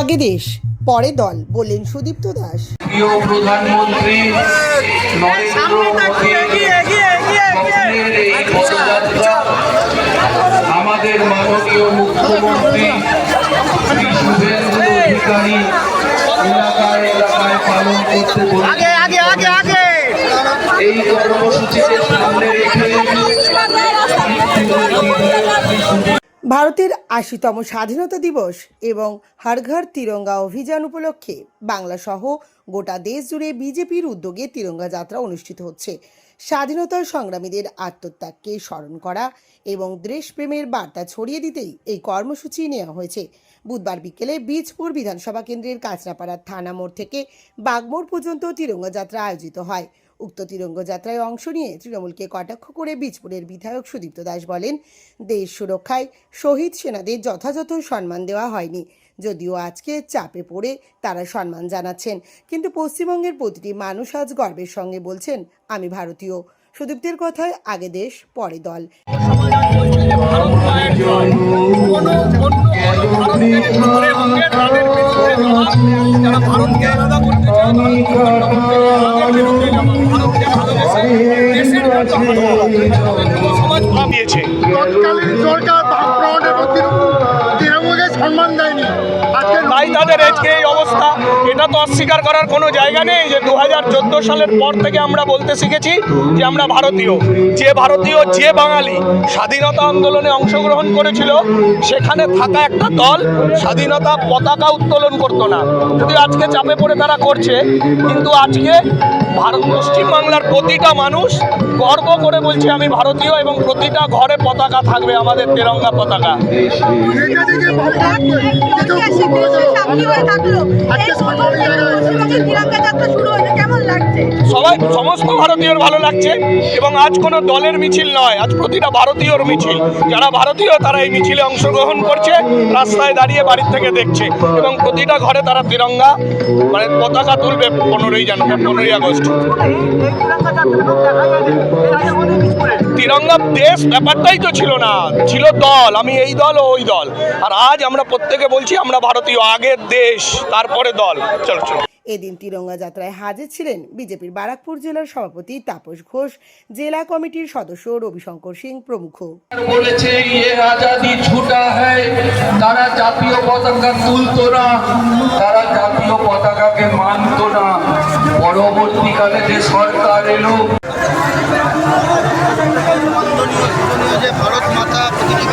আগে দেশ পরে দল বললেন সুদীপ্ত দাস। প্রিয় প্রধানমন্ত্রী নরেন্দ্র মোদীর এই পদযাত্রা আমাদের মাননীয় মুখ্যমন্ত্রী শ্রী শুভেন্দু অধিকারী এলাকায় এলাকায় পালন করতে বলেছেন। এই কর্মসূচিকে সামনে রেখে ভারতের ৮০তম স্বাধীনতা দিবস এবং হর ঘর তিরঙ্গা অভিযান উপলক্ষে বাংলা সহ গোটা দেশ জুড়ে বিজেপির উদ্যোগে তিরঙ্গা যাত্রা অনুষ্ঠিত হচ্ছে। স্বাধীনতা সংগ্রামীদের আত্মত্যাগকে স্মরণ করা এবং দেশপ্রেমের বার্তা ছড়িয়ে দিতেই এই কর্মসূচি নেওয়া হয়েছে। বুধবার বিকেলে বীজপুর বিধানসভা কেন্দ্রের কাঁচরাপাড়া থানা মোড় থেকে বাগমোড় পর্যন্ত তিরঙ্গা যাত্রা আয়োজিত হয়। উক্ত তিরঙ্গা যাত্রায় অংশ নিয়ে তৃণমূলকে কটাক্ষ করে বীজপুরের বিধায়ক সুদীপ্ত দাস বলেন, দেশ সুরক্ষায় শহীদ সেনাদের যথাযথ সম্মান দেওয়া হয়নি। যদিও আজকে চাপে পড়ে তারা সম্মান জানাচ্ছেন, কিন্তু পশ্চিমবঙ্গের প্রতিটি মানুষ আজ গর্বের সঙ্গে বলছেন, আমি ভারতীয়। সুদীপ্তের কথায় আগে দেশ পরে দল। সমাজ ভাবিয়েছে তৎকালীন সরকার তৃণমূলকে সম্মান দেয়নি, তাই তাদের আজকে এই অবস্থা। এটা তো অস্বীকার করার কোনো জায়গা নেই যে 2014 সালের পর থেকে আমরা বলতে শিখেছি যে আমরা ভারতীয়। যে বাঙালি স্বাধীনতা আন্দোলনে অংশগ্রহণ করেছিল, সেখানে থাকা একটা দল স্বাধীনতা পতাকা উত্তোলন করতো না। যদি আজকে চাপে পড়ে তারা করছে, কিন্তু আজকে পশ্চিমবাংলার প্রতিটা মানুষ গর্ব করে বলছে আমি ভারতীয়, এবং প্রতিটা ঘরে পতাকা থাকবে, আমাদের তিরঙ্গা পতাকা। সমস্ত ভারতীয়র ভালো লাগছে, এবং আজ কোনো দলের মিছিল নয়, আজ প্রতিটা ভারতীয়র মিছিল। যারা ভারতীয় তারা এই মিছিলে অংশগ্রহণ করছে, রাস্তায় দাঁড়িয়ে বাড়ির থেকে দেখছে, এবং প্রতিটা ঘরে তারা তিরঙ্গা মানে পতাকা তুলবে 15ই আগস্ট। তিরঙ্গা দেশ ব্যাপারটাই তো ছিল না, ছিল দল, আমি এই দল ও ওই দল। আর আজ আমরা প্রত্যেকে বলছি আমরা ভারতীয়, আগের দেশ তারপরে দল। চলো। এদিন তিরঙ্গা যাত্রায় হাজির ছিলেন বিজেপির বারাকপুর জেলার সভাপতি তাপস ঘোষ, জেলা কমিটির সদস্য রবিশঙ্কর সিং প্রমুখ। বলেছে আজাদি ছুটা হয়, তারা জাতীয় পতাকা তুলতো না, তারা জাতীয় পতাকাকে মানতো না। পরবর্তীকালে যে সরকার এলো, যে ভারত মাতা প্রতিনিধি